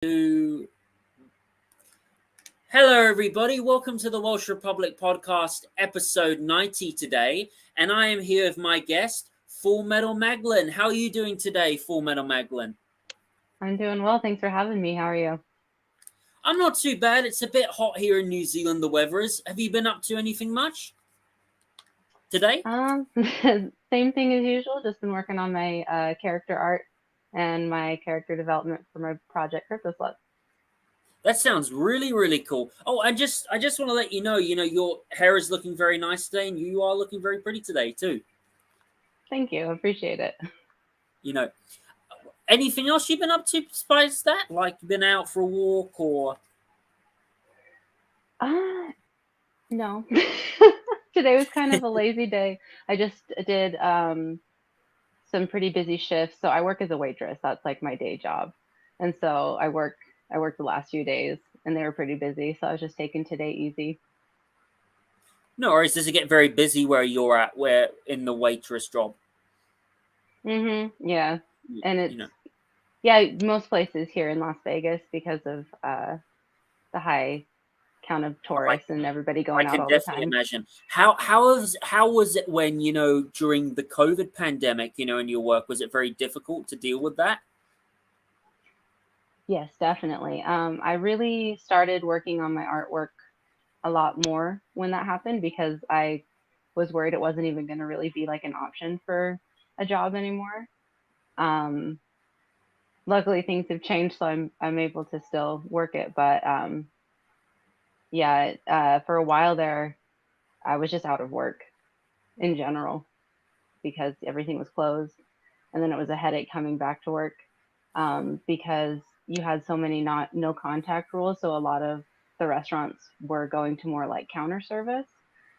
Hello, everybody. Welcome to the Welsh Republic podcast, episode 90 today. And I am here with my guest, FullMetal Magdalene. How are you doing today, FullMetal Magdalene? I'm doing well. Thanks for having me. How are you? I'm not too bad. It's a bit hot here in New Zealand, the weather is. Have you been up to anything much today? Same thing as usual. Just been working on my character art and my character development for my project Crypto Sluts. That sounds really, really cool. Oh, I just want to let you know, your hair is looking very nice today, and you are looking very pretty today, too. Thank you. Appreciate it. You know, anything else you've been up to besides that? Like, been out for a walk or... No. Today was kind of a lazy day. I just did some pretty busy shifts. So I work as a waitress. That's like my day job. And so I worked the last few days and they were pretty busy. So I was just taking today easy. No, or does it get very busy where you're at, where in the waitress job? Yeah. And You know, most places here in Las Vegas because of the high count of I, tourists and everybody I going out can all the definitely time. imagine. How was it when during the COVID pandemic, in your work, was it very difficult to deal with that? Yes, definitely. I really started working on my artwork a lot more when that happened because I was worried it wasn't even going to really be like an option for a job anymore. Um, Luckily, things have changed, so I'm able to still work it. But yeah, for a while there, I was just out of work in general because everything was closed, and then it was a headache coming back to work because you had so many not no contact rules. So a lot of the restaurants were going to more like counter service,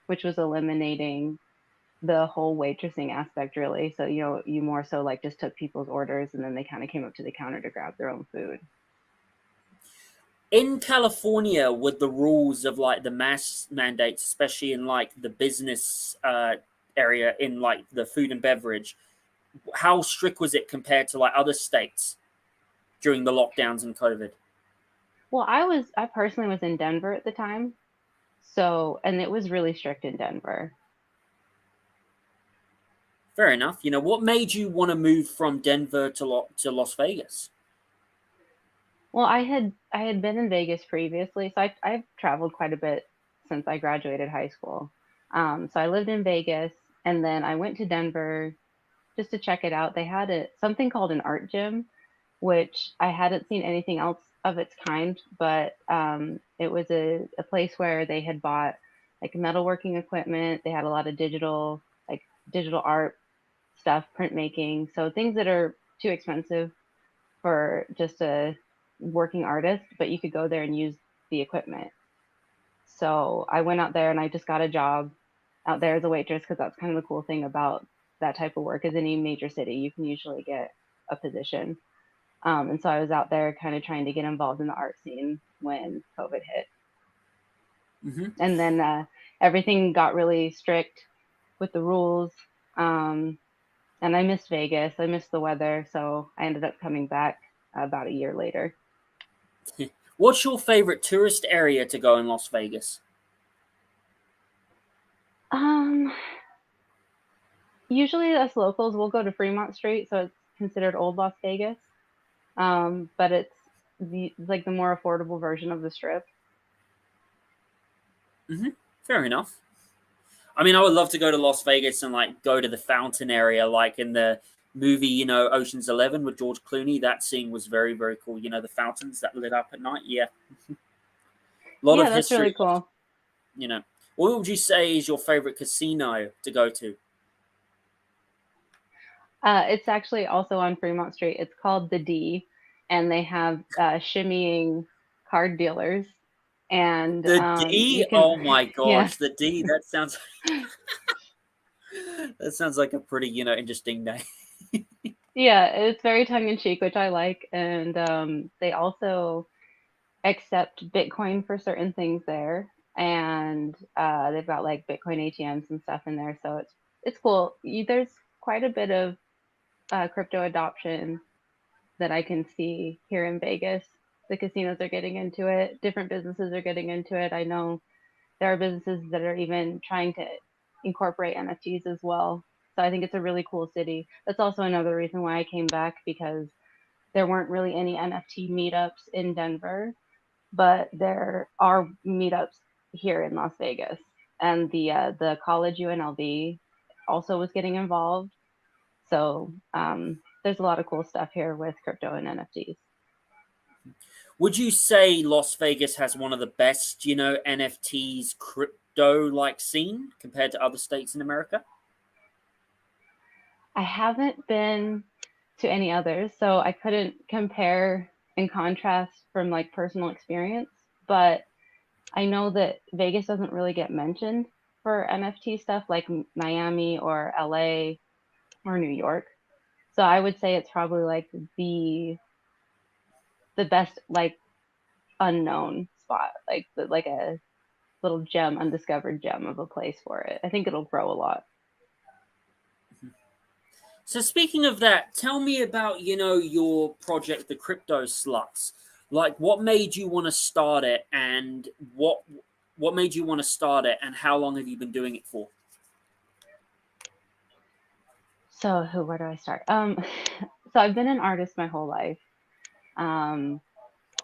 which was eliminating the whole waitressing aspect really. So you more so like just took people's orders and then they kind of came up to the counter to grab their own food. In California, with the rules of like the mask mandates, especially in like the business area, in like the food and beverage, how strict was it compared to like other states during the lockdowns and COVID? Well, I personally was in Denver at the time. So, and it was really strict in Denver. Fair enough. What made you want to move from Denver to Las Vegas? Well, I had been in Vegas previously, so I've traveled quite a bit since I graduated high school. So I lived in Vegas, and then I went to Denver just to check it out. They had something called an art gym, which I hadn't seen anything else of its kind, but it was a place where they had bought like metalworking equipment. They had a lot of digital art stuff, printmaking, so things that are too expensive for just a working artist, but you could go there and use the equipment. So I went out there and I just got a job out there as a waitress because that's kind of the cool thing about that type of work is any major city, you can usually get a position. And so I was out there kind of trying to get involved in the art scene when COVID hit. Mm-hmm. And then everything got really strict with the rules. Um, and I missed Vegas. I missed the weather. So I ended up coming back about a year later. What's your favorite tourist area to go in Las Vegas? Um, Usually us locals will go to Fremont Street, so it's considered old Las Vegas. But it's like the more affordable version of the strip. Mm-hmm. Fair enough. I mean, I would love to go to Las Vegas and like go to the fountain area, like in the movie, Ocean's 11 with George Clooney. That scene was very, very cool. The fountains that lit up at night. Yeah, a lot Yeah, of that's history. really cool. You know, what would you say is your favorite casino to go to? It's actually also on Fremont Street. It's called the D, and they have shimmying card dealers, and The you D. can, Oh my yeah, gosh, the D. That sounds like a pretty interesting name. yeah, it's very tongue in cheek, which I like, and they also accept Bitcoin for certain things there, and they've got like Bitcoin ATMs and stuff in there, so it's cool. There's quite a bit of crypto adoption that I can see here in Vegas. The casinos are getting into it. Different businesses are getting into it. I know there are businesses that are even trying to incorporate NFTs as well. So I think it's a really cool city. That's also another reason why I came back, because there weren't really any NFT meetups in Denver, but there are meetups here in Las Vegas. And the college UNLV also was getting involved. So there's a lot of cool stuff here with crypto and NFTs. Would you say Las Vegas has one of the best, NFTs crypto like scene compared to other states in America? I haven't been to any others, so I couldn't compare and contrast from like personal experience, but I know that Vegas doesn't really get mentioned for NFT stuff like Miami or LA or New York. So I would say it's probably like the best like unknown spot, like a little gem, undiscovered gem of a place for it. I think it'll grow a lot. So speaking of that, tell me about, your project, the Crypto Sluts. Like what made you want to start it, and what made you want to start it, and how long have you been doing it for? So where do I start? So I've been an artist my whole life. Um,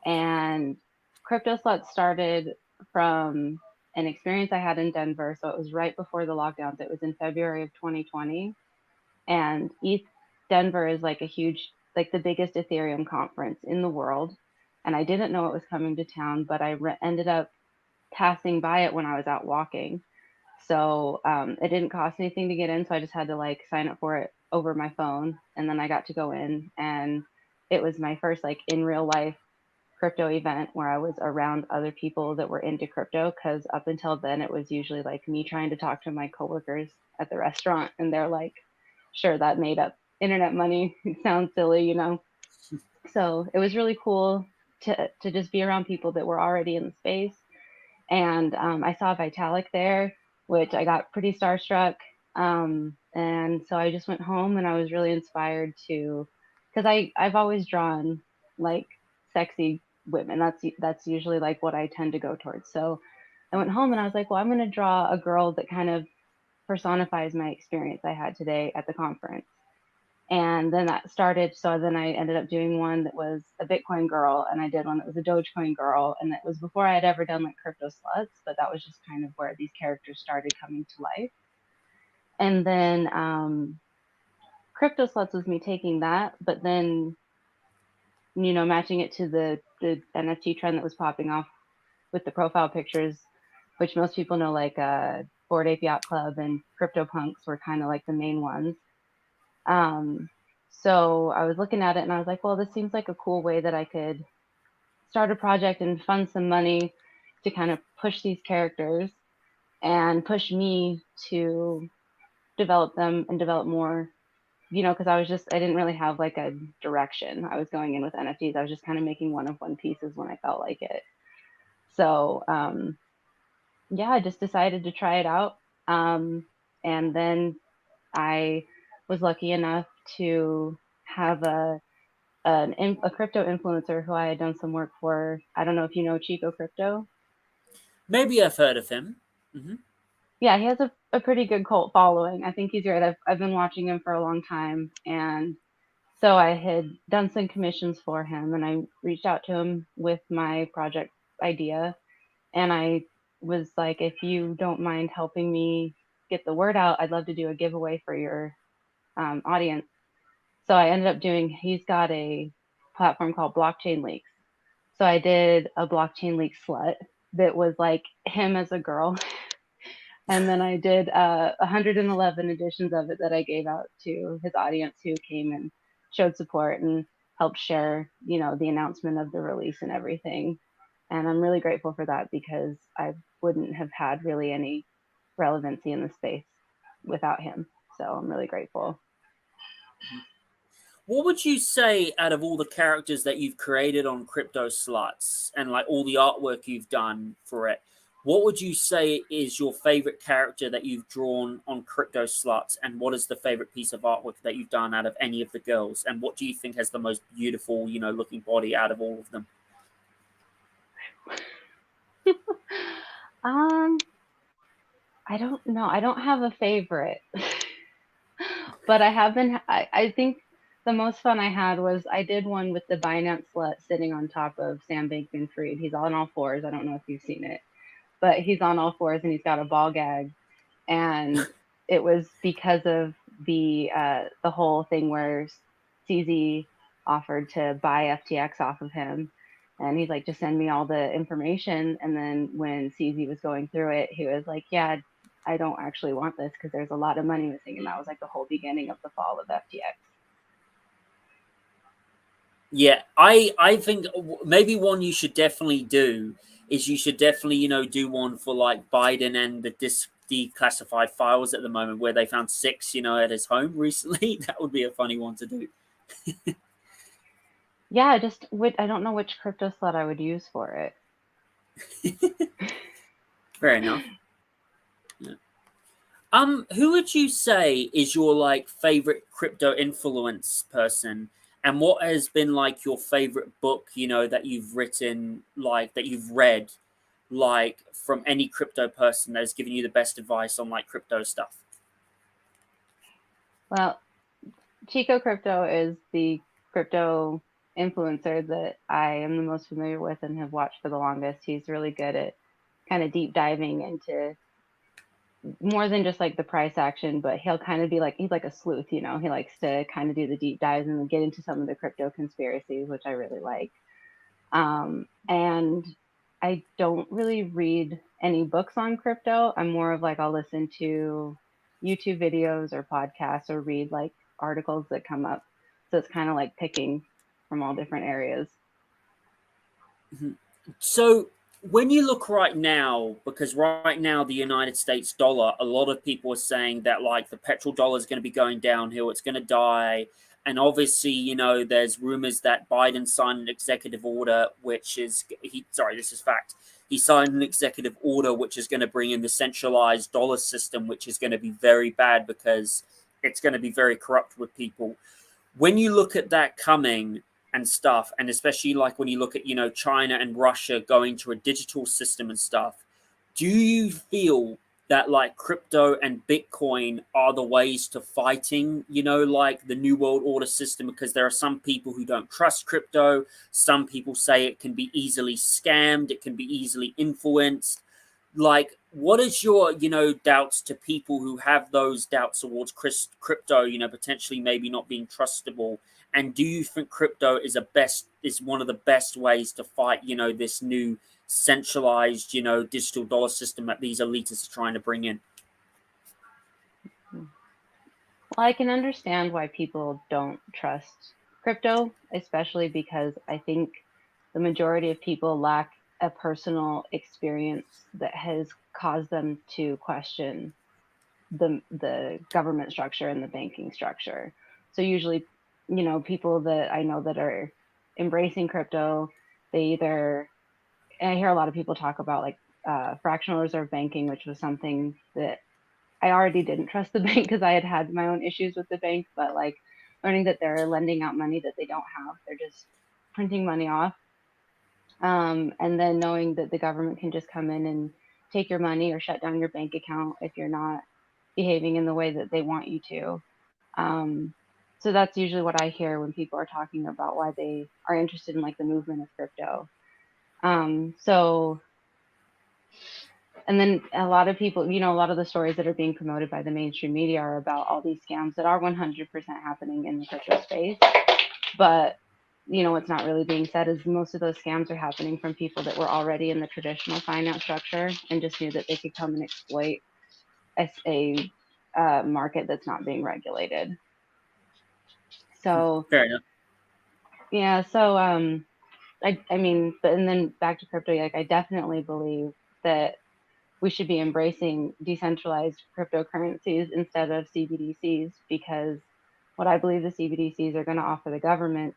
and Crypto Sluts started from an experience I had in Denver. So it was right before the lockdowns. It was in February of 2020. And East Denver is like a huge, like the biggest Ethereum conference in the world. And I didn't know it was coming to town, but I ended up passing by it when I was out walking. So it didn't cost anything to get in. So I just had to like sign up for it over my phone. And then I got to go in. And it was my first like in real life crypto event where I was around other people that were into crypto. Cause up until then, it was usually like me trying to talk to my coworkers at the restaurant. And they're like, sure, that made up internet money. It sounds silly, you know? So it was really cool to just be around people that were already in the space. And I saw Vitalik there, which I got pretty starstruck. And so I just went home and I was really inspired to, because I've always drawn like sexy women. That's usually like what I tend to go towards. So I went home and I was like, well, I'm going to draw a girl that kind of personifies my experience I had today at the conference. And then that started. So then I ended up doing one that was a Bitcoin girl, and I did one that was a Dogecoin girl. And that was before I had ever done like crypto sluts, but that was just kind of where these characters started coming to life. And then crypto sluts was me taking that, but then, matching it to the NFT trend that was popping off with the profile pictures, which most people know, like Bored Ape Yacht Club and Crypto Punks were kind of like the main ones. Um, so I was looking at it and I was like, well, this seems like a cool way that I could start a project and fund some money to kind of push these characters and push me to develop them and develop more, because I didn't really have like a direction. I was going in with NFTs. I was just kind of making one of one pieces when I felt like it. So, yeah, I just decided to try it out. And then I was lucky enough to have a crypto influencer who I had done some work for. I don't know if you know Chico Crypto. Maybe I've heard of him. Hmm. Yeah, he has a pretty good cult following. I think he's great. I've been watching him for a long time, and so I had done some commissions for him, and I reached out to him with my project idea, and I was like, if you don't mind helping me get the word out, I'd love to do a giveaway for your audience. So I ended up he's got a platform called Blockchain Leaks. So I did a Blockchain Leak slut that was like him as a girl. And then I did 111 editions of it that I gave out to his audience who came and showed support and helped share, the announcement of the release and everything. And I'm really grateful for that because I wouldn't have had really any relevancy in the space without him. So I'm really grateful. What would you say out of all the characters that you've created on Crypto Sluts and like all the artwork you've done for it? What would you say is your favorite character that you've drawn on Crypto Sluts, and what is the favorite piece of artwork that you've done out of any of the girls? And what do you think has the most beautiful, looking body out of all of them? Um, I don't know. I don't have a favorite, but I have been. I think the most fun I had was I did one with the Binance slut sitting on top of Sam Bankman-Fried. He's on all fours. I don't know if you've seen it, but he's on all fours and he's got a ball gag. And it was because of the whole thing where CZ offered to buy FTX off of him, and he's like, just send me all the information. And then when CZ was going through it, he was like, yeah, I don't actually want this because there's a lot of money missing. And that was like the whole beginning of the fall of FTX. Yeah, I think maybe one you should definitely do is you should definitely do one for like Biden and the declassified files at the moment where they found six at his home recently. That would be a funny one to do. Yeah, I don't know which crypto slut I would use for it. Fair enough. Yeah. Who would you say is your like favorite crypto influence person, and what has been like your favorite book, that you've written, like that you've read, like from any crypto person that has given you the best advice on like crypto stuff? Well, Chico Crypto is the crypto influencer that I am the most familiar with and have watched for the longest. He's really good at kind of deep diving into more than just like the price action, but he'll kind of be like, he's like a sleuth, He likes to kind of do the deep dives and get into some of the crypto conspiracies, which I really like. And I don't really read any books on crypto. I'm more of like, I'll listen to YouTube videos or podcasts or read like articles that come up. So it's kind of like picking from all different areas. Mhm. So when you look right now, because right now the United States dollar, a lot of people are saying that like the petrol dollar is going to be going downhill, it's going to die. And obviously, there's rumors that Biden signed an executive order, which is this is fact. He signed an executive order which is going to bring in the centralized dollar system, which is going to be very bad because it's going to be very corrupt with people. When you look at that coming and stuff, and especially like when you look at China and Russia going to a digital system and stuff, do you feel that like crypto and Bitcoin are the ways to fighting like the new world order system? Because there are some people who don't trust crypto, some people say it can be easily scammed, it can be easily influenced. Like, what is your doubts to people who have those doubts towards crypto, potentially maybe not being trustable? And do you think crypto is one of the best ways to fight this new centralized digital dollar system that these elitists are trying to bring in? Well, I can understand why people don't trust crypto, especially because I think the majority of people lack a personal experience that has caused them to question the government structure and the banking structure. So usually, people that I know that are embracing crypto, they either, and I hear a lot of people talk about like fractional reserve banking, which was something that I already didn't trust the bank because I had had my own issues with the bank, but like learning that they're lending out money that they don't have, they're just printing money off. And then knowing that the government can just come in and take your money or shut down your bank account if you're not behaving in the way that they want you to. Um, so that's usually what I hear when people are talking about why they are interested in like the movement of crypto. So, and then a lot of people, a lot of the stories that are being promoted by the mainstream media are about all these scams that are 100% happening in the crypto space. But what's not really being said is most of those scams are happening from people that were already in the traditional finance structure and just knew that they could come and exploit a market that's not being regulated. So Fair enough. yeah, so I mean, but and then back to crypto, like I definitely believe that we should be embracing decentralized cryptocurrencies instead of CBDCs because what I believe the CBDCs are going to offer the government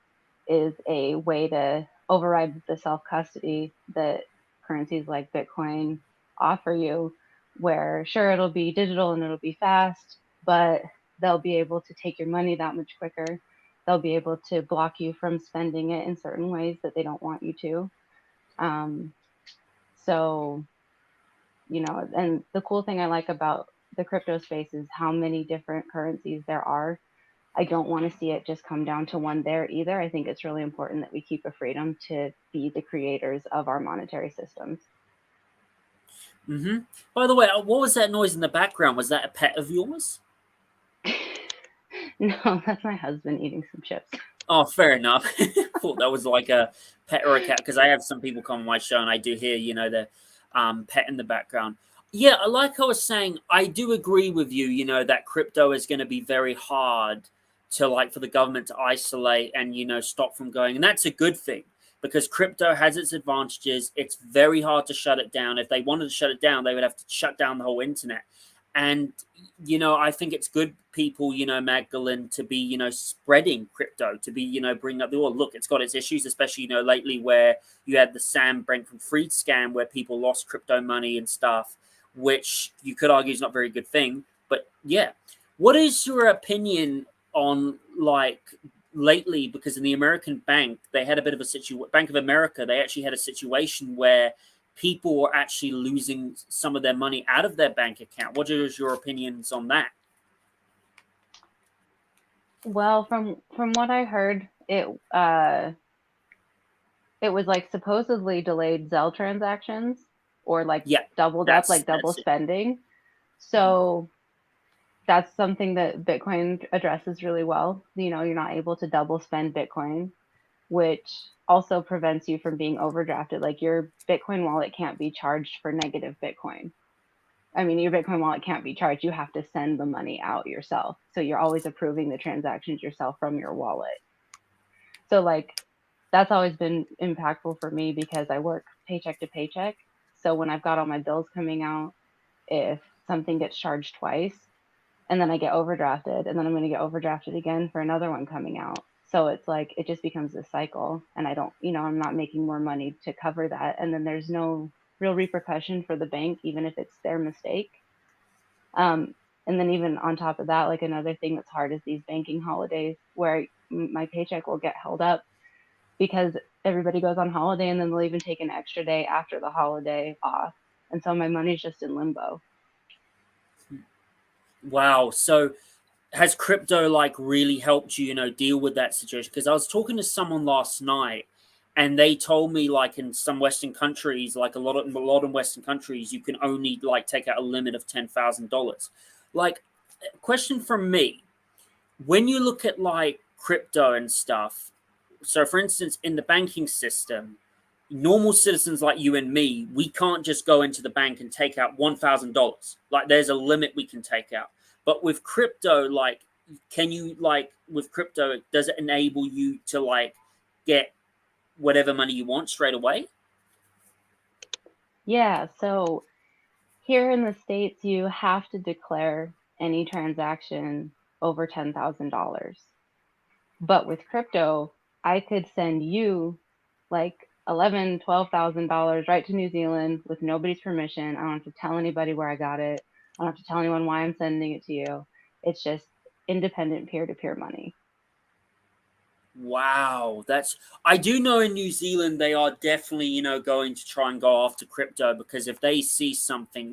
is a way to override the self custody that currencies like Bitcoin offer you, where sure, it'll be digital and it'll be fast, but they'll be able to take your money that much quicker. They'll be able to block you from spending it in certain ways that they don't want you to. Um, so And the cool thing I like about the crypto space is how many different currencies there are. I don't want to see it just come down to one there either. I think it's really important that we keep a freedom to be the creators of our monetary systems. By the way, what was that noise in the background? Was that a pet of yours? No, that's my husband eating some chips. Oh, fair enough. Thought that was like a pet or a cat because I have some people come on my show and I do hear, the pet in the background. Yeah, like I was saying, I do agree with you, that crypto is going to be very hard to like for the government to isolate and, stop from going. And that's a good thing because crypto has its advantages. It's very hard to shut it down. If they wanted to shut it down, they would have to shut down the whole internet. And I think it's good people, Magdalene, to be, spreading crypto, to be, bringing up the, well, look, it's got its issues, especially, lately where you had the Sam Bankman-Fried scam where people lost crypto money and stuff, which you could argue is not a very good thing. But yeah, what is your opinion on like lately? Because in the American bank, they had a bit of a situation, Bank of America, they actually had a situation where people were actually losing some of their money out of their bank account. What is your opinions on that? Well, from what I heard, it was like supposedly delayed Zelle transactions or like Yeah, doubled up, that's like double that's it. spending. So that's something that Bitcoin addresses really well. You're not able to double spend Bitcoin, which also prevents you from being overdrafted. Like your Bitcoin wallet can't be charged for negative Bitcoin. I mean, your Bitcoin wallet can't be charged. You have to send the money out yourself. So you're always approving the transactions yourself from your wallet. So like that's always been impactful for me because I work paycheck to paycheck. So when I've got all my bills coming out, if something gets charged twice and then I get overdrafted and then I'm going to get overdrafted again for another one coming out. So it's like it just becomes a cycle and I don't, I'm not making more money to cover that. And then there's no real repercussion for the bank, even if it's their mistake. Um, and then even on top of that, like another thing that's hard is these banking holidays where my paycheck will get held up because everybody goes on holiday and then they'll even take an extra day after the holiday off. And so my money's just in limbo. Wow. So has crypto like really helped you, deal with that situation? Because I was talking to someone last night and they told me like in some Western countries, like a lot of Western countries, you can only like take out a limit of $10,000. Like, question from me, when you look at like crypto and stuff, so for instance, in the banking system, normal citizens like you and me, we can't just go into the bank and take out $1,000. Like there's a limit we can take out. But with crypto, like, can you like with crypto, does it enable you to like get whatever money you want straight away? Yeah. So here in the States, you have to declare any transaction over $10,000. But with crypto, I could send you like $11,000, $12,000 right to New Zealand with nobody's permission. I don't have to tell anybody where I got it. I don't have to tell anyone why I'm sending it to you. It's just independent peer to peer money. Wow, that's I do know in New Zealand they are definitely, going to try and go after crypto because if they see something,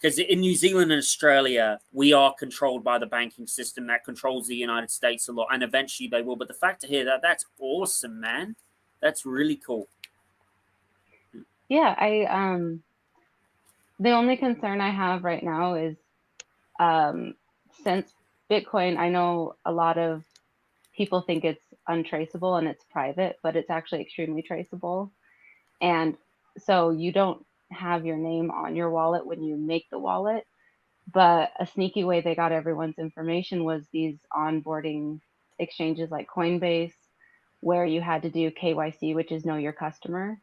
because in New Zealand and Australia, we are controlled by the banking system that controls the United States a lot, and eventually they will. But the fact to hear that's awesome, man. That's really cool. Yeah, the only concern I have right now is um since Bitcoin, I know a lot of people think it's untraceable and it's private, but it's actually extremely traceable. And so you don't have your name on your wallet when you make the wallet. But a sneaky way they got everyone's information was these onboarding exchanges like Coinbase, where you had to do KYC, which is know your customer.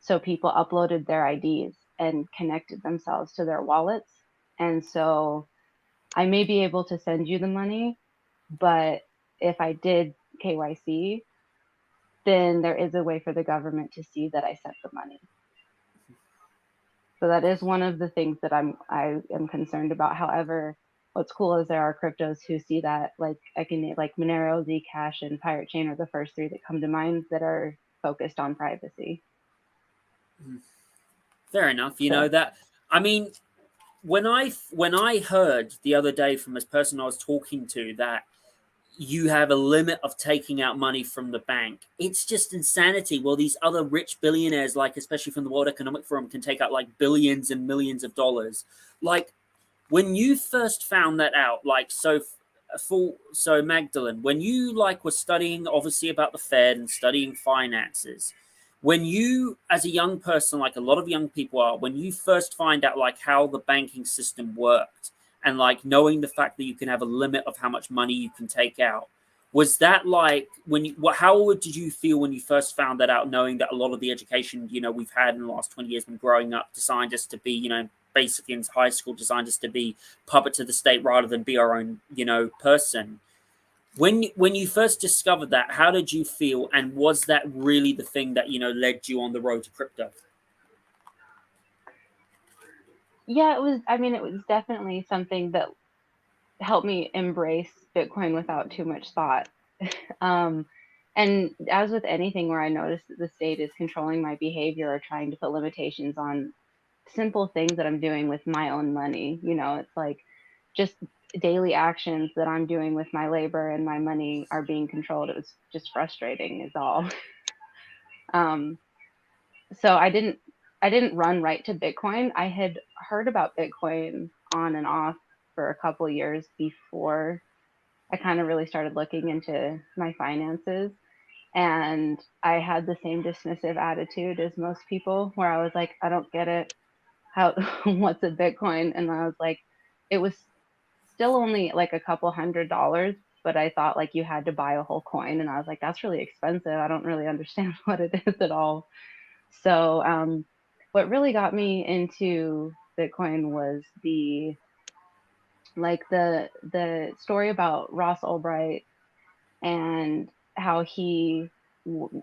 So people uploaded their IDs and connected themselves to their wallets. And so I may be able to send you the money, but if I did KYC, then there is a way for the government to see that I sent the money. So that is one of the things that I am concerned about. However, what's cool is there are cryptos who see that, like I can like Monero, Zcash, and Pirate Chain are the first three that come to mind that are focused on privacy. Fair enough. So That I mean, when I heard the other day from this person I was talking to that you have a limit of taking out money from the bank. It's just insanity. Well, these other rich billionaires, like especially from the World Economic Forum, can take out like billions and millions of dollars. Like when you first found that out, like so Magdalene, when you like were studying obviously about the Fed and studying finances, when you as a young person, like a lot of young people are, when you first find out like how the banking system worked and like knowing the fact that you can have a limit of how much money you can take out, was that like when you how did you feel when you first found that out, knowing that a lot of the education we've had in the last 20 years been growing up designed us to be basically in high school designed us to be puppet to the state rather than be our own person. When you first discovered that, how did you feel, and was that really the thing that led you on the road to crypto? Yeah, it was. I mean, it was definitely something that helped me embrace Bitcoin without too much thought. Um, and as with anything where I notice that the state is controlling my behavior or trying to put limitations on simple things that I'm doing with my own money, it's like just daily actions that I'm doing with my labor and my money are being controlled. It was just frustrating, is all. Um, so I didn't run right to Bitcoin. I had heard about Bitcoin on and off for a couple years before I kind of really started looking into my finances. And I had the same dismissive attitude as most people, where I was like, I don't get it. How, what's a Bitcoin? And I was like, it was still only like a couple $100s, but I thought like you had to buy a whole coin. And I was like, that's really expensive. I don't really understand what it is at all. So, what really got me into Bitcoin was the story about Ross Ulbright and how he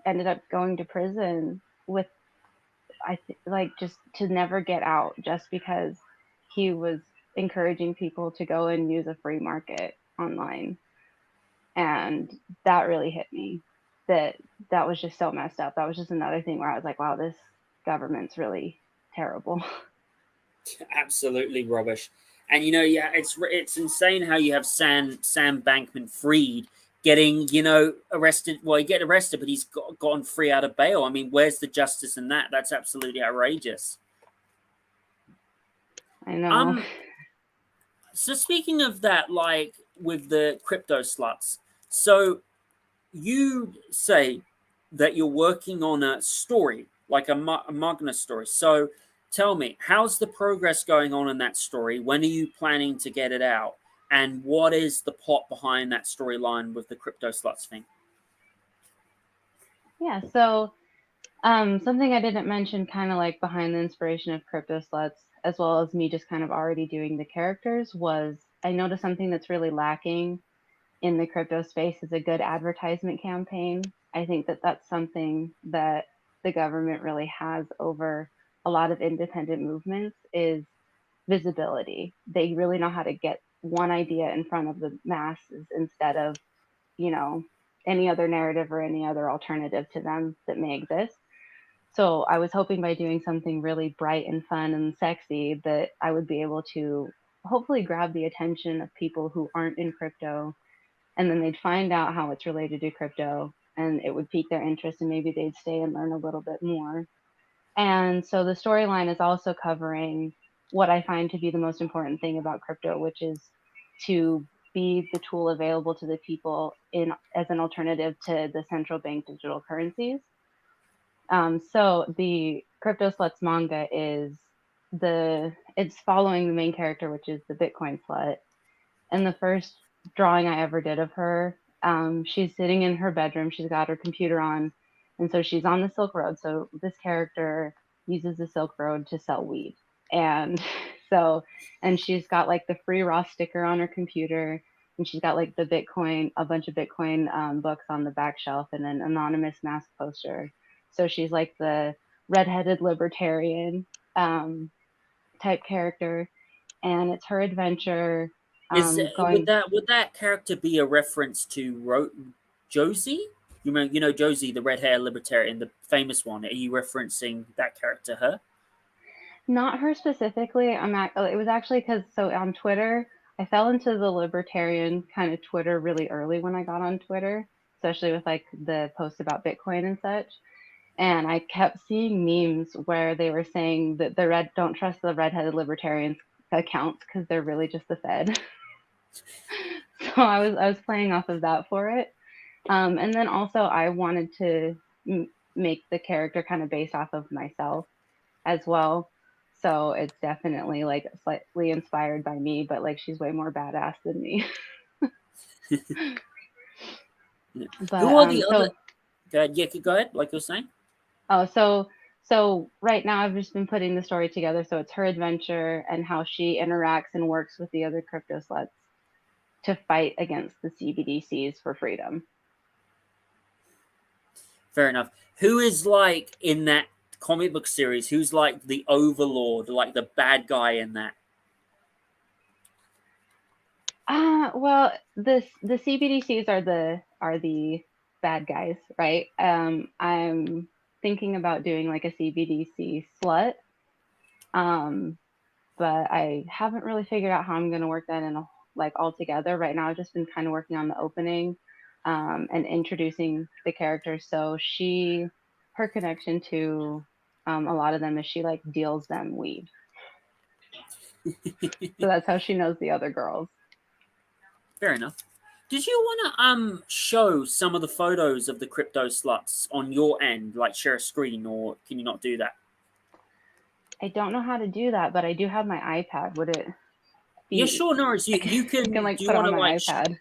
ended up going to prison with like just to never get out, just because he was encouraging people to go and use a free market online. And that really hit me, that that was just so messed up. That was just another thing where I was like, wow, this government's really terrible. Absolutely rubbish. And yeah, it's insane how you have Sam Bankman-Fried getting arrested. Well, he get arrested, but he's gotten free out of bail. I mean, where's the justice in that? That's absolutely outrageous. I know. Um, so speaking of that, like with the crypto sluts, so you say that you're working on a story, like a Magna story. So tell me, how's the progress going on in that story? When are you planning to get it out? And what is the plot behind that storyline with the crypto sluts thing? Yeah, so something I didn't mention, kind of like behind the inspiration of Crypto Sluts, as well as me just kind of already doing the characters, was I noticed something that's really lacking in the crypto space is a good advertisement campaign. I think that that's something that the government really has over a lot of independent movements is visibility. They really know how to get one idea in front of the masses instead of, you know, any other narrative or any other alternative to them that may exist. So I was hoping by doing something really bright and fun and sexy that I would be able to hopefully grab the attention of people who aren't in crypto, and then they'd find out how it's related to crypto and it would pique their interest and maybe they'd stay and learn a little bit more. And so the storyline is also covering what I find to be the most important thing about crypto, which is to be the tool available to the people in as an alternative to the central bank digital currencies. So the Crypto Sluts manga is it's following the main character, which is the Bitcoin slut. And the first drawing I ever did of her, she's sitting in her bedroom. She's got her computer on, and so she's on the Silk Road. So this character uses the Silk Road to sell weed, and so and she's got like the free raw sticker on her computer, and she's got like a bunch of Bitcoin books on the back shelf, and an anonymous mask poster. So she's like the redheaded libertarian um, type character, and it's her adventure Is going. would that character be a reference to Josie? You know Josie, the red hair libertarian, the famous one. Are you referencing that character, her? Not her specifically. It was actually because so on Twitter, I fell into the libertarian kind of Twitter really early when I got on Twitter, especially with like the posts about Bitcoin and such. And I kept seeing memes where they were saying that the red don't trust the redheaded libertarians accounts because they're really just the Fed. So I was playing off of that for it. And then also I wanted to make the character kind of based off of myself as well. So it's definitely like slightly inspired by me, but like she's way more badass than me. But Who are the other? Go ahead. Yeah, go ahead. Like you're saying. oh so right now I've just been putting the story together. So it's her adventure and how she interacts and works with the other crypto sluts to fight against the CBDCs for freedom. Fair enough. Who is like in that comic book series? Who's like the overlord, like the bad guy in that? Well, the CBDCs are the bad guys, right? I'm thinking about doing like a CBDC slut, um, but I haven't really figured out how I'm going to work that in like all together. Right now, I've just been kind of working on the opening, and introducing the characters. So her connection to a lot of them is she like deals them weed, so that's how she knows the other girls. Fair enough. Did you want to show some of the photos of the crypto sluts on your end, like share a screen, or can you not do that? I don't know how to do that, but I do have my iPad. Would it Yeah, be? sure, Norris. You I can can. like Do you put it want on to my like? iPad.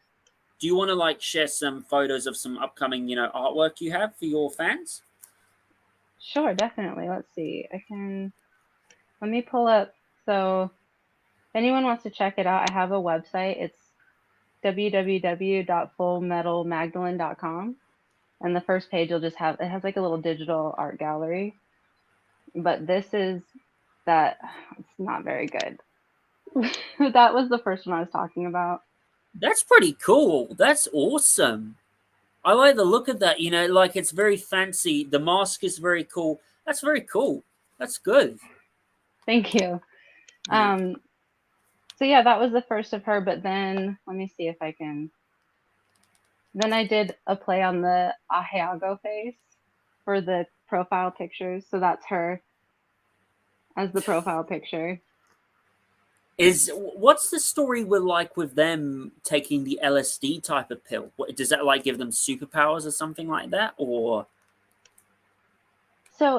Do you want to like share some photos of some upcoming, artwork you have for your fans? Sure, definitely. Let's see. Let me pull up. So, if anyone wants to check it out, I have a website. It's www.fullmetalmagdalene.com. And the first page will just have, it has like a little digital art gallery. But this is that, it's not very good. That was the first one I was talking about. That's pretty cool. That's awesome. I like the look of that. Like it's very fancy. The mask is very cool. That's very cool. That's good. Thank you. You know. Um, so yeah, that was the first of her. But then let me see if I can. Then I did a play on the Ahiago face for the profile pictures. So that's her as the profile picture. What's the story with them taking the LSD type of pill? Does that like give them superpowers or something like that? Or So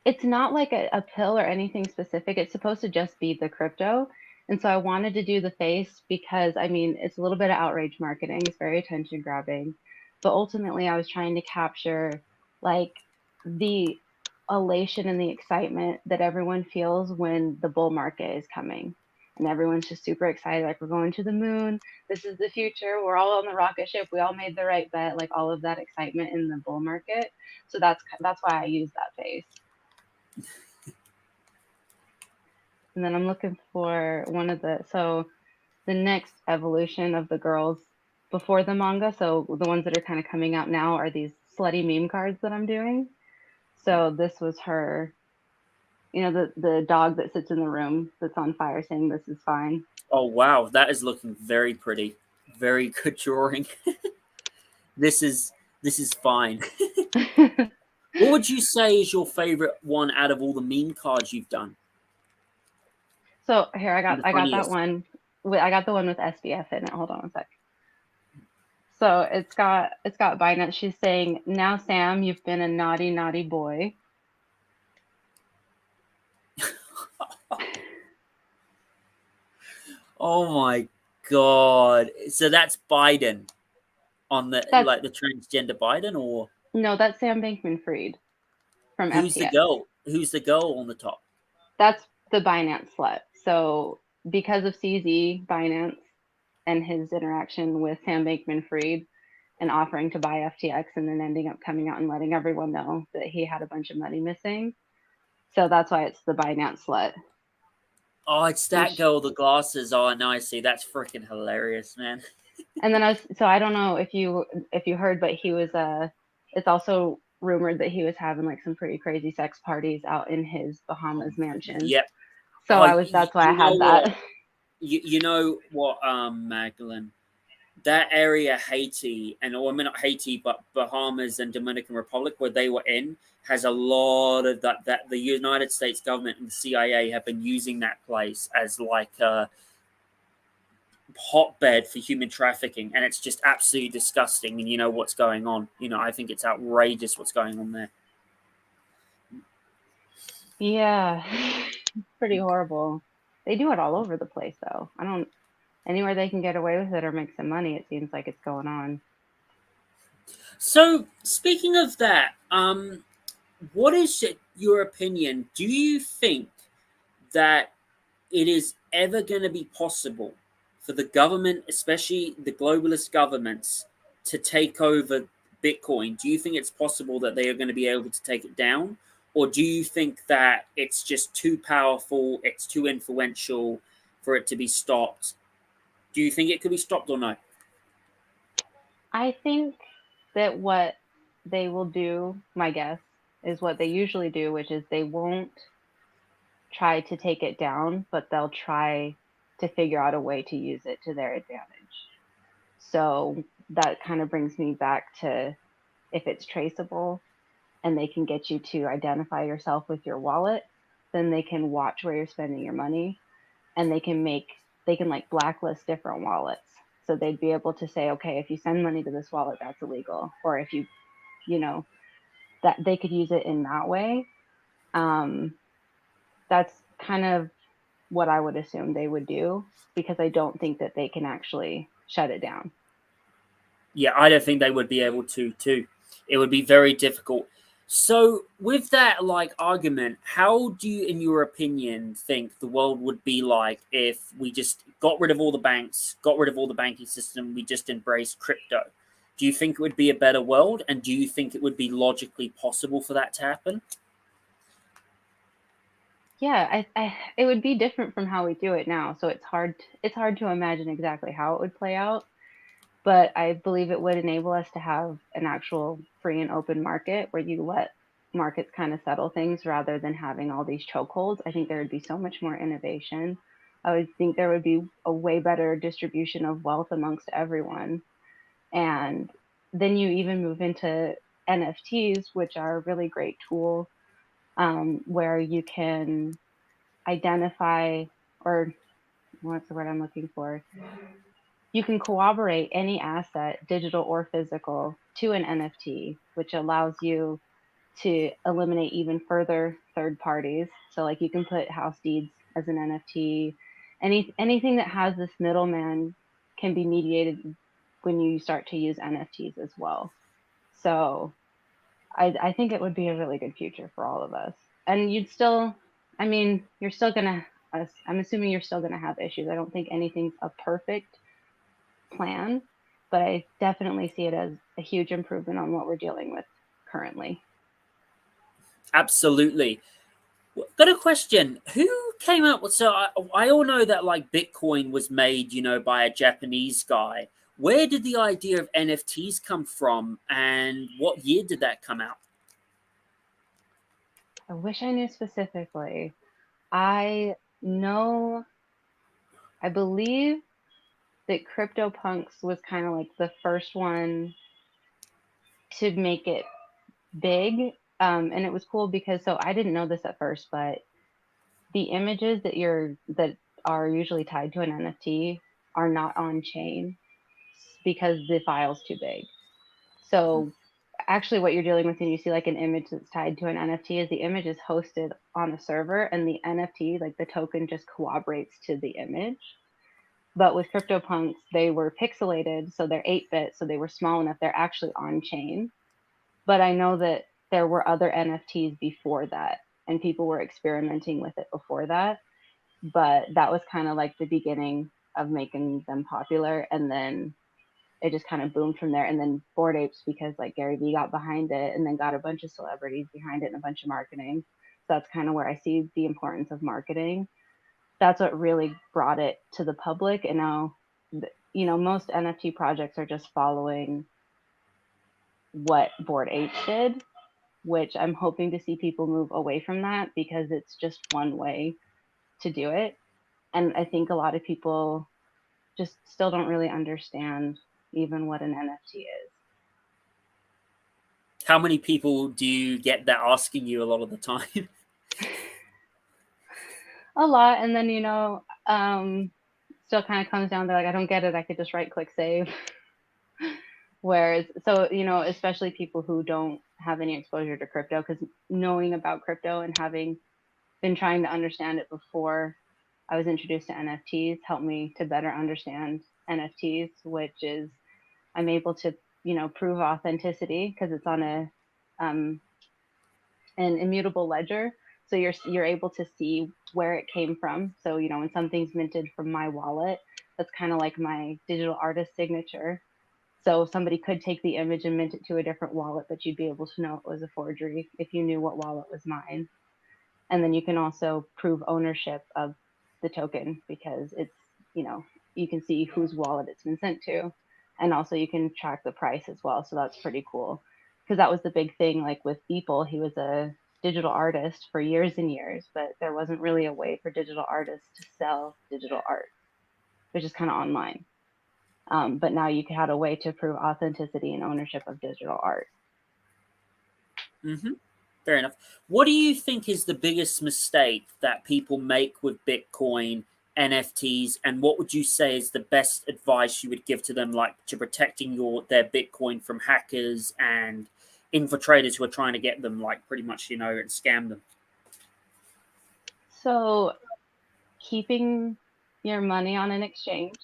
it's not like a pill or anything specific. It's supposed to just be the crypto. And so I wanted to do the face because I mean it's a little bit of outrage marketing. It's very attention grabbing. But ultimately I was trying to capture like the elation and the excitement that everyone feels when the bull market is coming. And everyone's just super excited, like we're going to the moon. This is the future. We're all on the rocket ship. We all made the right bet. Like all of that excitement in the bull market. So that's why I use that face. And then I'm looking for the next evolution of the girls before the manga. So the ones that are kind of coming out now are these slutty meme cards that I'm doing. So this was her, the dog that sits in the room that's on fire saying this is fine. oh wow, that is looking very pretty. Very good drawing. this is this is fine. What would you say is your favorite one out of all the meme cards you've done? So here And the I got that funniest. one. I got the one with SBF in it. Hold on a sec. So it's got Binance. She's saying, "Now Sam, you've been a naughty naughty boy." Oh my god! So that's Biden on the That's like the transgender Biden, or No, that's Sam Bankman-Fried from who's the FTX. girl? Who's the girl on the top? That's the Binance slut. So because of CZ Binance and his interaction with Sam Bankman-Fried and offering to buy FTX and then ending up coming out and letting everyone know that he had a bunch of money missing. So that's why it's the Binance slut. Oh, it's And that girl with the glasses. Oh, no, I see. That's freaking hilarious, man. then I don't know if you heard, but he was it's also rumored that he was having like some pretty crazy sex parties out in his Bahamas mansion. Yep. So that's why I had that. You know what, Magdalene? That area, Haiti, and or I mean not Haiti, but Bahamas and Dominican Republic, where they were in, has a lot of that the United States government and the CIA have been using that place as like a hotbed for human trafficking, and it's just absolutely disgusting. And you know what's going on. I think it's outrageous what's going on there. Yeah, pretty horrible. They do it all over the place, though. Anywhere they can get away with it or make some money, it seems like it's going on. So, speaking of that, what is your opinion? Do you think that it is ever going to be possible for the government, especially the globalist governments, to take over Bitcoin? Do you think it's possible that they are going to be able to take it down? Or do you think that it's just too powerful, it's too influential for it to be stopped? Do you think it could be stopped or no? I think that what they will do, my guess, is what they usually do, which is they won't try to take it down, but they'll try to figure out a way to use it to their advantage. So that kind of brings me back to if it's traceable and they can get you to identify yourself with your wallet, then they can watch where you're spending your money, and they can like blacklist different wallets. So they'd be able to say, okay, if you send money to this wallet, that's illegal. Or if you know, that they could use it in that way. That's kind of what I would assume they would do, because I don't think that they can actually shut it down. Yeah, I don't think they would be able to, too. It would be very difficult. So, with that like argument, how do you, in your opinion, think the world would be like if we just got rid of all the banks, got rid of all the banking system, we just embraced crypto? Do you think it would be a better world, and do you think it would be logically possible for that to happen? Yeah, it would be different from how we do it now, so it's hard to imagine exactly how it would play out. But I believe it would enable us to have an actual free and open market where you let markets kind of settle things rather than having all these chokeholds. I think there would be so much more innovation. I would think there would be a way better distribution of wealth amongst everyone. And then you even move into NFTs, which are a really great tool, where you can identify, or what's the word I'm looking for? You can corroborate any asset, digital or physical, to an NFT, which allows you to eliminate even further third parties. So, like, you can put house deeds as an NFT. Anything that has this middleman can be mediated when you start to use NFTs as well. So, I think it would be a really good future for all of us. And I mean, you're still gonna. I'm assuming you're still gonna have issues. I don't think anything's a perfect plan, but I definitely see it as a huge improvement on what we're dealing with currently. Absolutely. Got a question. Who came up with? So I all know that like Bitcoin was made, by a Japanese guy. Where did the idea of NFTs come from, and what year did that come out? I wish I knew specifically. I know, I believe that CryptoPunks was kind of like the first one to make it big. And it was cool because, so I didn't know this at first, but the images that are usually tied to an NFT are not on chain because the file's too big. So actually what you're dealing with when you see like an image that's tied to an NFT is the image is hosted on a server, and the NFT, like the token, just cooperates to the image. But with CryptoPunks, they were pixelated, so they're 8-bit, so they were small enough, they're actually on chain. But I know that there were other NFTs before that, and people were experimenting with it before that. But that was kind of like the beginning of making them popular. And then it just kind of boomed from there. And then Bored Apes, because like Gary Vee got behind it and then got a bunch of celebrities behind it and a bunch of marketing. So that's kind of where I see the importance of marketing. That's what really brought it to the public. And now, most NFT projects are just following what Bored Apes did. which I'm hoping to see people move away from that because it's just one way to do it. And I think a lot of people just still don't really understand even what an NFT is. How many people do you get that asking you a lot of the time? A lot. And then, still kind of comes down to like, I don't get it. I could just right click save. Whereas, so, especially people who don't have any exposure to crypto, because knowing about crypto and having been trying to understand it before I was introduced to NFTs helped me to better understand NFTs, which is I'm able to, prove authenticity because it's on an immutable ledger. So you're able to see where it came from. So, when something's minted from my wallet, that's kind of like my digital artist signature. So somebody could take the image and mint it to a different wallet, but you'd be able to know it was a forgery if you knew what wallet was mine. And then you can also prove ownership of the token because it's, you can see whose wallet it's been sent to. And also you can track the price as well. So that's pretty cool. Because that was the big thing, like with Beeple, he was a digital artist for years and years, but there wasn't really a way for digital artists to sell digital art, which is kind of online. But now you had a way to prove authenticity and ownership of digital art. Mm-hmm. Fair enough. What do you think is the biggest mistake that people make with Bitcoin, NFTs, and what would you say is the best advice you would give to them, like to protecting their Bitcoin from hackers and infiltrators who are trying to get them, like pretty much, and scam them? So keeping your money on an exchange,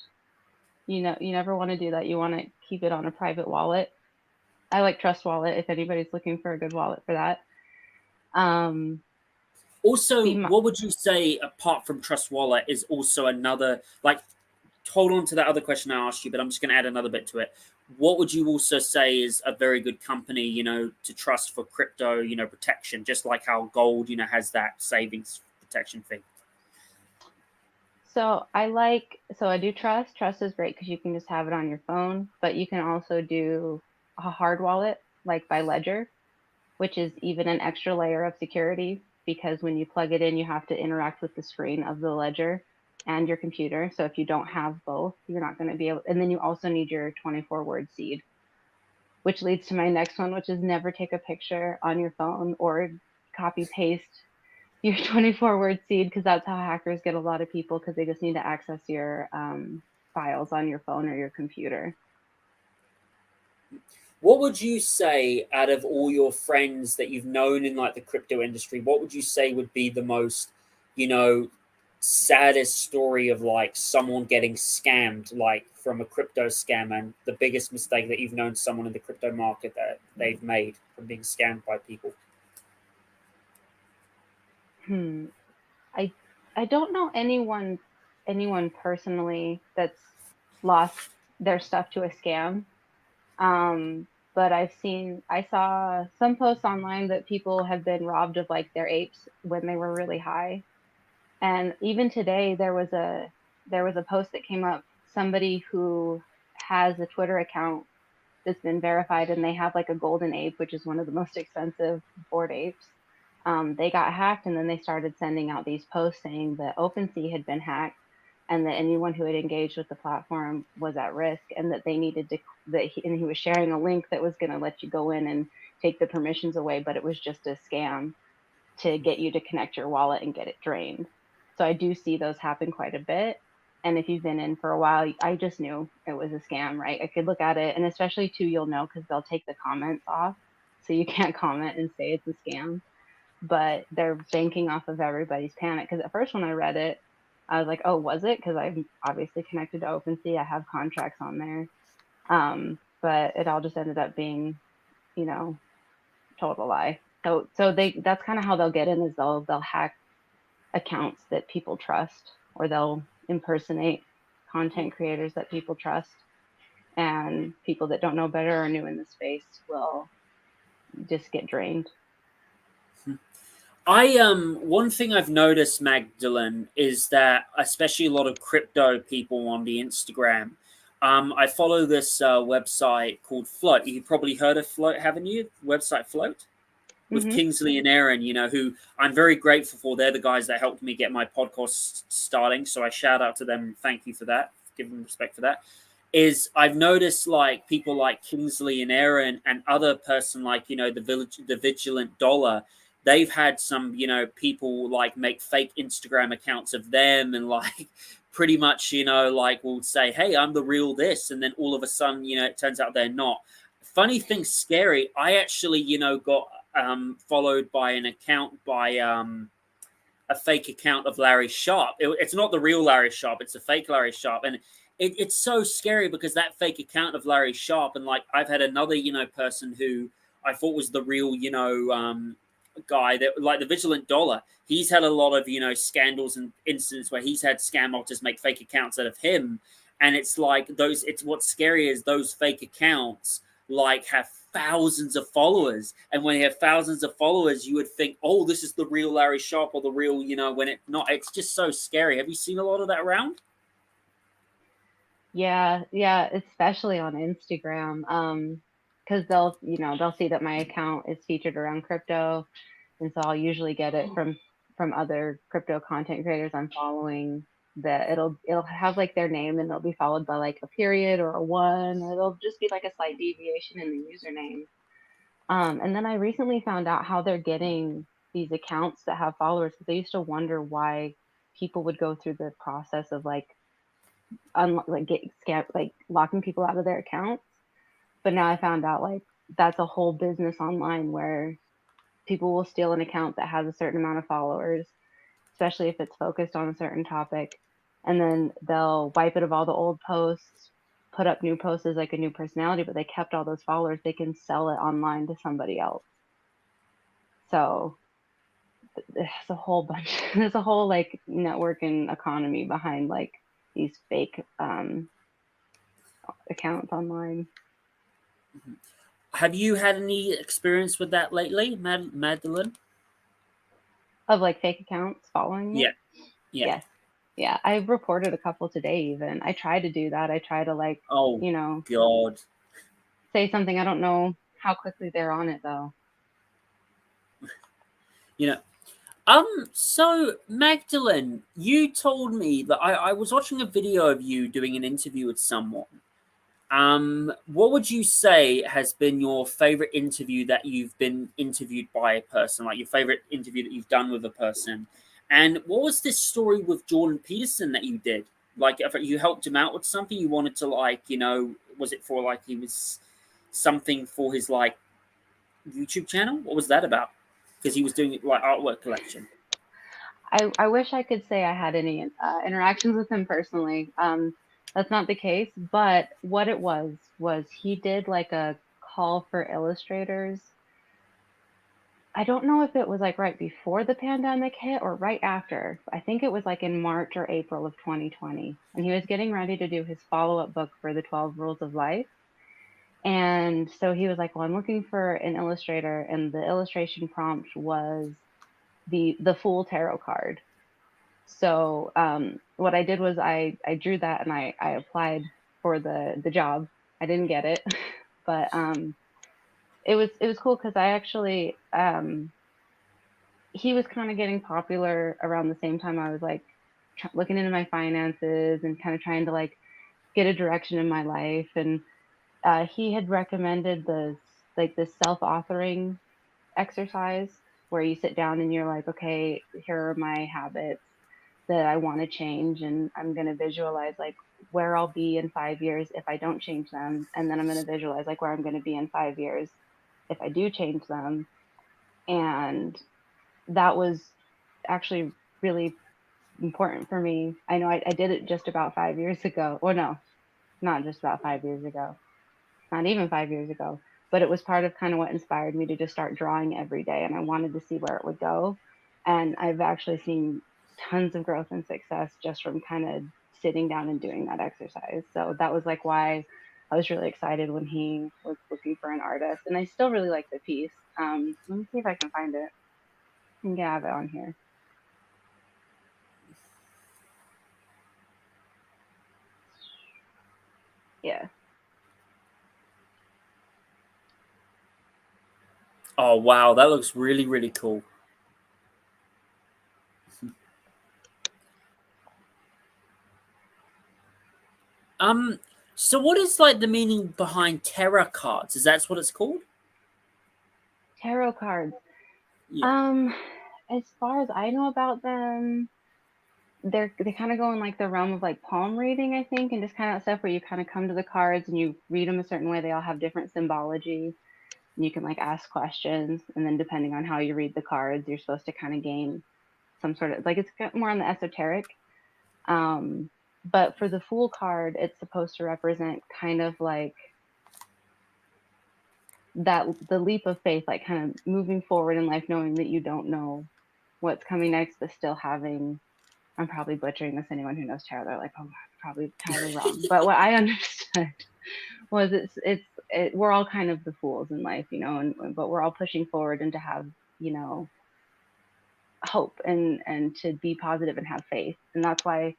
you never want to do that. You want to keep it on a private wallet. I like Trust Wallet if anybody's looking for a good wallet for that. Also, what would you say apart from Trust Wallet is also another, like, hold on to that other question I asked you, but I'm just going to add another bit to it. What would you also say is a very good company, to trust for crypto, protection, just like how gold, has that savings protection thing? So I do Trust. Trust is great because you can just have it on your phone, but you can also do a hard wallet like by Ledger, which is even an extra layer of security because when you plug it in, you have to interact with the screen of the ledger and your computer. So if you don't have both, you're not going to be able. And then you also need your 24-word seed, which leads to my next one, which is never take a picture on your phone or copy paste your 24-word seed because that's how hackers get a lot of people because they just need to access your files on your phone or your computer. What would you say out of all your friends that you've known in like the crypto industry, what would you say would be the most, saddest story of like someone getting scammed, like from a crypto scam, and the biggest mistake that you've known someone in the crypto market that they've made from being scammed by people? I don't know anyone personally that's lost their stuff to a scam. But I saw some posts online that people have been robbed of like their apes when they were really high. And even today there was a post that came up, somebody who has a Twitter account that's been verified and they have like a golden ape, which is one of the most expensive bored apes. They got hacked and then they started sending out these posts saying that OpenSea had been hacked and that anyone who had engaged with the platform was at risk and that they needed to and he was sharing a link that was going to let you go in and take the permissions away, but it was just a scam to get you to connect your wallet and get it drained. So I do see those happen quite a bit. And if you've been in for a while, I just knew it was a scam, right? I could look at it, and especially too, you'll know because they'll take the comments off. So you can't comment and say it's a scam, but they're banking off of everybody's panic. Because at first when I read it, I was like, oh, was it? Because I'm obviously connected to OpenSea. I have contracts on there. But it all just ended up being, total lie. So that's kind of how they'll get in is they'll hack accounts that people trust, or they'll impersonate content creators that people trust, and people that don't know better or new in the space will just get drained. One thing I've noticed, Magdalene, is that especially a lot of crypto people on the Instagram. I follow this website called Float. You've probably heard of Float, haven't you? Website Float. with Mm-hmm. Kingsley and Aaron, who I'm very grateful for. They're the guys that helped me get my podcast starting. So I shout out to them. Thank you for that. Give them respect for that. Is I've noticed like people like Kingsley and Aaron and other person like, the Vigilant Dollar, they've had some, people like make fake Instagram accounts of them and like pretty much, like will say, hey, I'm the real this. And then all of a sudden, it turns out they're not. Funny thing, scary. I actually, got followed by an account by a fake account of Larry Sharp. It's not the real Larry Sharp, it's a fake Larry Sharp. And it's so scary because that fake account of Larry Sharp, and like I've had another, person who I thought was the real, guy that like the Vigilant Dollar. He's had a lot of, scandals and incidents where he's had scam artists make fake accounts out of him. And it's like it's what's scary is those fake accounts like have thousands of followers, and when you have thousands of followers you would think, oh, this is the real Larry Sharp or the real, when it's not. It's just so scary. Have you seen a lot of that around? Yeah, yeah, especially on Instagram. Because they'll see that my account is featured around crypto, and so I'll usually get it from other crypto content creators I'm following. That it'll have like their name and it'll be followed by like a period or a one, or it'll just be like a slight deviation in the username. And then I recently found out how they're getting these accounts that have followers, because I used to wonder why people would go through the process of like like get scam, like locking people out of their accounts. But now I found out like that's a whole business online where people will steal an account that has a certain amount of followers, especially if it's focused on a certain topic, and then they'll wipe it of all the old posts, put up new posts as like a new personality, but they kept all those followers. They can sell it online to somebody else. So there's a whole bunch. There's a whole like network and economy behind like these fake accounts online. Have you had any experience with that lately, Magdalene? Of like fake accounts following Yeah, me. yeah. Yes. Yeah. I've reported a couple today even. I try to do that. I try to like, Oh you know, God. say something. I don't know how quickly they're on it though. You know, so Magdalene, you told me that I was watching a video of you doing an interview with someone. What would you say has been your favorite interview that you've been interviewed by a person, like your favorite interview that you've done with a person? And what was this story with Jordan Peterson that you did? Like, if you helped him out with something, you wanted to, like, was it for like he was something for his like YouTube channel? What was that about? Because he was doing like artwork collection. I wish I could say I had any interactions with him personally. That's not the case, but what it was he did like a call for illustrators. I don't know if it was like right before the pandemic hit or right after. I think it was like in March or April of 2020. And he was getting ready to do his follow-up book for the 12 Rules of Life. And so he was like, well, I'm looking for an illustrator. And the illustration prompt was the Fool Tarot card. So what I did was I drew that and I applied for the job. I didn't get it, but it was cool because I actually he was kind of getting popular around the same time I was like looking into my finances and kind of trying to like get a direction in my life. And he had recommended this self-authoring exercise where you sit down and you're like, okay, here are my habits that I want to change, and I'm going to visualize like where I'll be in 5 years if I don't change them, and then I'm going to visualize like where I'm going to be in 5 years if I do change them. And that was actually really important for me. I know I did it just about 5 years ago, or no, not just about 5 years ago, not even 5 years ago, but it was part of kind of what inspired me to just start drawing every day. And I wanted to see where it would go. And I've actually seen tons of growth and success just from kind of sitting down and doing that exercise. So that was like why I was really excited when he was looking for an artist. And I still really like the piece. Let me see if I can find it. I can have it on here. Yeah. Oh wow, that looks really really cool. Um, so what is like the meaning behind tarot cards? Is that what it's called? Tarot cards. Yeah. Um, as far as I know about them, they kind of go in like the realm of like palm reading, I think, and just kind of stuff where you kind of come to the cards and you read them a certain way. They all have different symbology, and you can like ask questions, and then depending on how you read the cards, you're supposed to kind of gain some sort of like it's more on the esoteric. Um, but for the Fool card, it's supposed to represent kind of like that the leap of faith, like kind of moving forward in life, knowing that you don't know what's coming next, but still having. I'm probably butchering this. Anyone who knows tarot, they're like, "Oh, probably totally wrong." But what I understood was we're all kind of the fools in life, and but we're all pushing forward and to have you know hope and to be positive and have faith, and that's why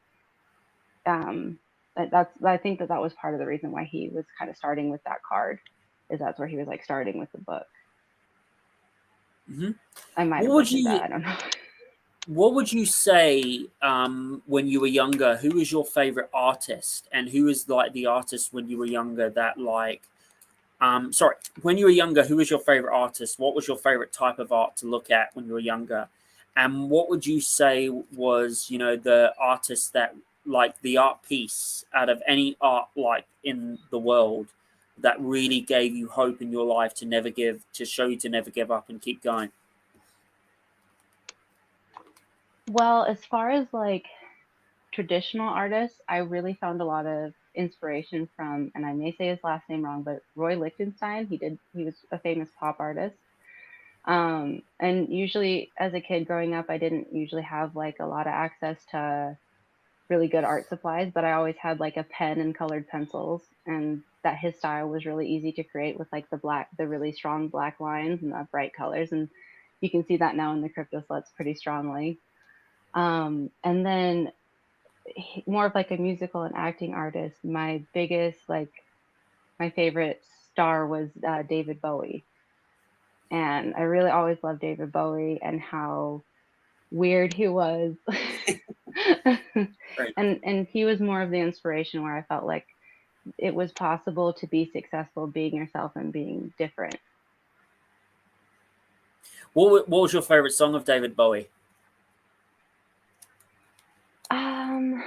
um I think that was part of the reason why he was kind of starting with that card, is that's where he was like starting with the book. Hmm. I might What have would butchered you that. I don't know. What would you say when you were younger? Who was your favorite artist, and who was like the artist when you were younger that like sorry, when you were younger, who was your favorite artist? What was your favorite type of art to look at when you were younger? And what would you say was, the artist that like the art piece out of any art like in the world that really gave you hope in your life to show you to never give up and keep going? Well, as far as like traditional artists, I really found a lot of inspiration from, and I may say his last name wrong, but Roy Lichtenstein. He was a famous pop artist. And usually as a kid growing up, I didn't usually have like a lot of access to really good art supplies, but I always had like a pen and colored pencils, and that his style was really easy to create with like the really strong black lines and the bright colors. And you can see that now in the crypto sluts pretty strongly. And then more of like a musical and acting artist, my biggest like my favorite star was David Bowie, and I really always loved David Bowie and how weird he was. Right. And he was more of the inspiration where I felt like it was possible to be successful being yourself and being different. What was your favorite song of David Bowie? Um,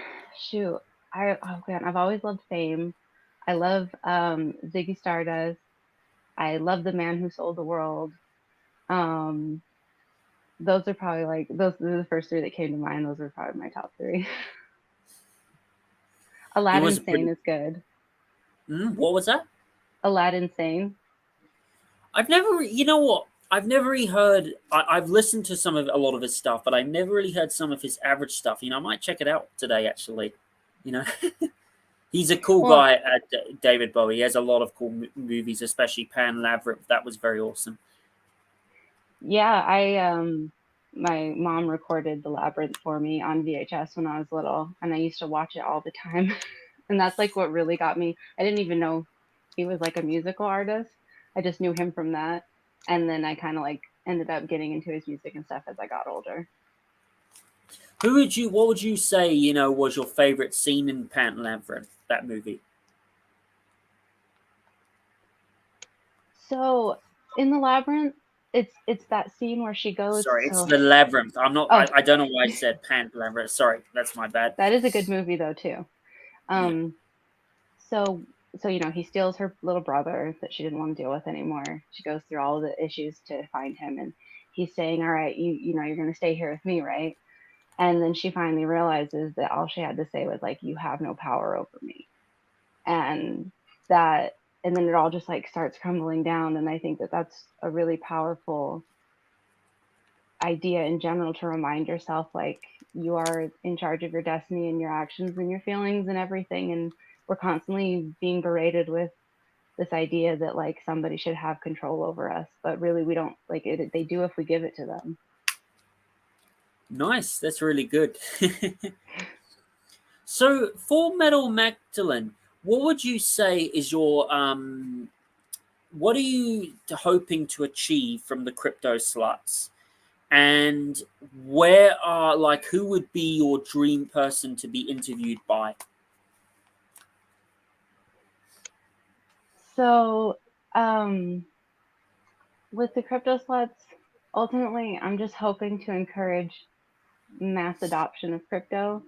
shoot, oh man, I've always loved Fame. I love Ziggy Stardust. I love The Man Who Sold the World. Um, those are probably like those are the first three that came to mind. Those are probably my top three. He was Aladdin a Sane pretty. is good. What was that? Aladdin Sane. I've never, you know what? I've never really heard. I've listened to a lot of his stuff, but I've never really heard some of his average stuff. I might check it out today. Actually, you know, he's a cool Well, guy. David Bowie. He has a lot of cool movies, especially Pan Labyrinth. That was very awesome. yeah, I my mom recorded The Labyrinth for me on VHS when I was little, and I used to watch it all the time. And that's like what really got me. I didn't even know he was like a musical artist. I just knew him from that. And then I kind of like ended up getting into his music and stuff as I got older. What would you say, was your favorite scene in Pan Labyrinth? That movie. So in The Labyrinth, it's that scene where she goes Sorry, it's so the Labyrinth. I'm not. oh, I don't know why I said Pan Labyrinth. Sorry, that's my bad. that is a good movie though too. Yeah. Um so he steals her little brother that she didn't want to deal with anymore. She goes through all the issues to find him, and he's saying, "All right, you're going to stay here with me, right?" And then she finally realizes that all she had to say was like, "You have no power over me." And that and then it all just like starts crumbling down, and I think that that's a really powerful idea in general, to remind yourself like you are in charge of your destiny and your actions and your feelings and everything. And we're constantly being berated with this idea that like somebody should have control over us, but really we don't. Like they do if we give it to them. Nice. That's really good. So, for Metal Magdalene, what would you say is your what are you hoping to achieve from the crypto sluts? And where are, like, who would be your dream person to be interviewed by? So, with the crypto sluts, ultimately, I'm just hoping to encourage mass adoption of crypto,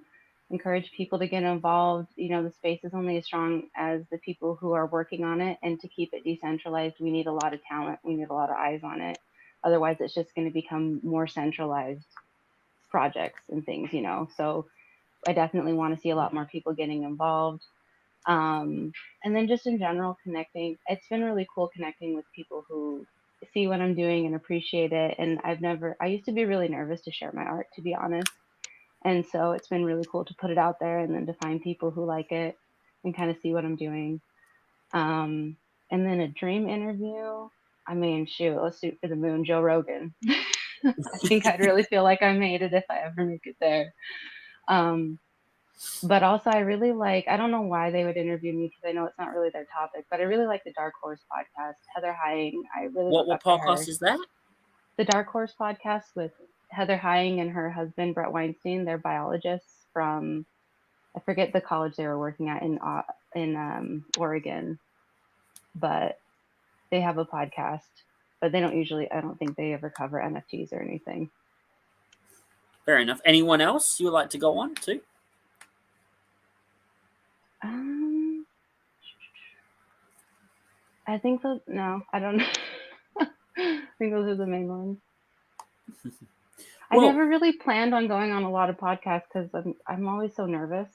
encourage people to get involved. You know, the space is only as strong as the people who are working on it. And to keep it decentralized, we need a lot of talent. We need a lot of eyes on it. Otherwise, it's just going to become more centralized projects and things, you know. So I definitely want to see a lot more people getting involved. And then just in general, connecting. It's been really cool connecting with people who see what I'm doing and appreciate it. And I used to be really nervous to share my art, to be honest. And so it's been really cool to put it out there and then to find people who like it and kind of see what I'm doing. And then a dream interview. I mean, shoot, let's shoot for the moon, Joe Rogan. I think I'd really feel like I made it if I ever make it there. Um, but also, I really like, I don't know why they would interview me because I know it's not really their topic, but I really like the Dark Horse podcast. Heather Hying, I really look What up to her. podcast is that? The Dark Horse podcast with Heather Hying and her husband, Brett Weinstein. They're biologists from, I forget the college they were working at in Oregon, but they have a podcast. But they don't usually, I don't think they ever cover NFTs or anything. Fair enough. Anyone else you would like to go on to? I think those, no, I don't know. I think those are the main ones. I Well, never really planned on going on a lot of podcasts because I'm always so nervous.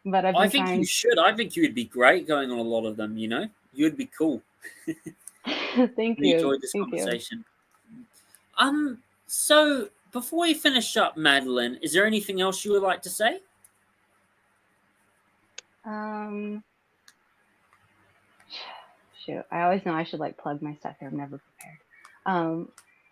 But I've I been think you trying. should. I think you would be great going on a lot of them, you know? You'd be cool. Thank We you. enjoyed this Thank you. conversation. So before we finish up, Madeline, is there anything else you would like to say? Shoot, I always know I should like plug my stuff here. I'm never prepared.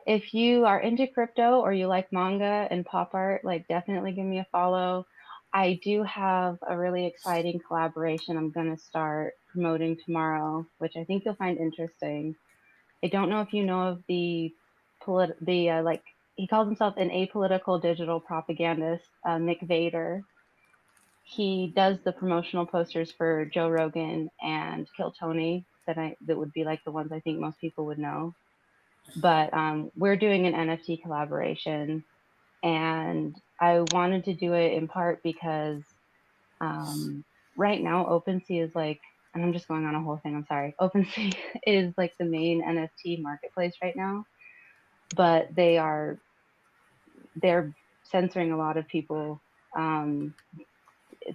If you are into crypto or you like manga and pop art, like definitely give me a follow. I do have a really exciting collaboration I'm going to start promoting tomorrow, which I think you'll find interesting. I don't know if you know of like he calls himself an apolitical digital propagandist, Nick Vader. He does the promotional posters for Joe Rogan and Kill Tony that would be like the ones I think most people would know. But we're doing an NFT collaboration, and I wanted to do it in part because right now OpenSea is like, and I'm just going on a whole thing. I'm sorry. OpenSea is like the main NFT marketplace right now, but they're censoring a lot of people.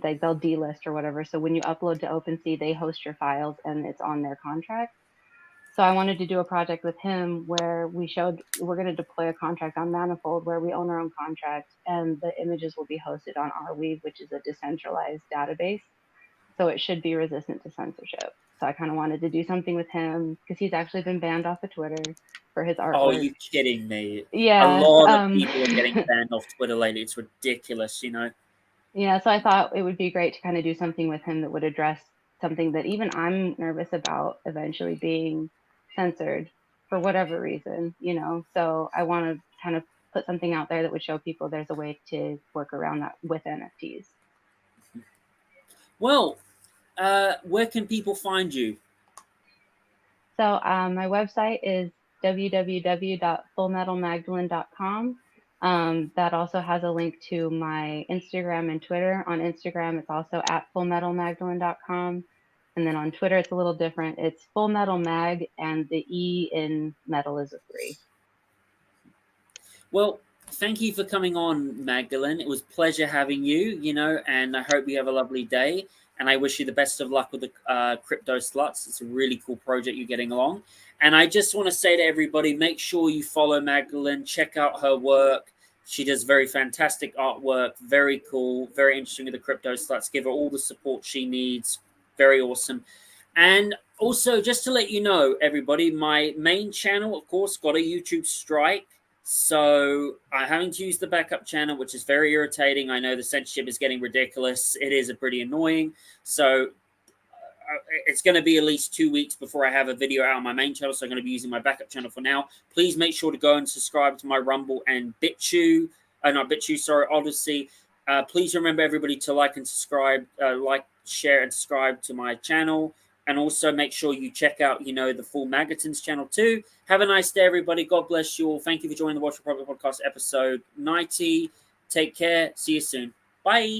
Like they'll delist or whatever. So when you upload to OpenSea, they host your files and it's on their contract. So I wanted to do a project with him where we're going to deploy a contract on Manifold where we own our own contract and the images will be hosted on Arweave, which is a decentralized database. So it should be resistant to censorship. So I kind of wanted to do something with him because he's actually been banned off of Twitter for his Oh, artwork. you kidding me? A Yeah. lot of people are getting banned off Twitter lately. It's ridiculous, you know? Yeah, so I thought it would be great to kind of do something with him that would address something that even I'm nervous about eventually being censored for whatever reason, you know. So I want to kind of put something out there that would show people there's a way to work around that with NFTs. Well, where can people find you? So my website is www.fullmetalmagdalene.com. That also has a link to my Instagram and Twitter. On Instagram, it's also at fullmetalmagdalene.com. And then on Twitter, it's a little different. It's Full Metal Mag, and the E in metal is a 3. Well, thank you for coming on, Magdalene. It was a pleasure having you, you know, and I hope you have a lovely day. And I wish you the best of luck with the Crypto Sluts. It's a really cool project you're getting along. And I just want to say to everybody, make sure you follow Magdalene, check out her work. She does very fantastic artwork, very cool, very interesting with the Crypto Sluts. Give her all the support she needs. Very awesome. And also, just to let you know, everybody, my main channel, of course, got a YouTube strike. So I'm having to use the backup channel, which is very irritating. I know the censorship is getting ridiculous. It is pretty annoying. So it's going to be at least 2 weeks before I have a video out on my main channel, so I'm going to be using my backup channel for now. Please make sure to go and subscribe to my Rumble and BitChute, not BitChute, sorry, Odyssey. Please remember, everybody, to like and subscribe, like, share, and subscribe to my channel. And also make sure you check out, the Full Magatons channel too. Have a nice day, everybody. God bless you all. Thank you for joining the Watch Republic podcast episode 90. Take care. See you soon. Bye.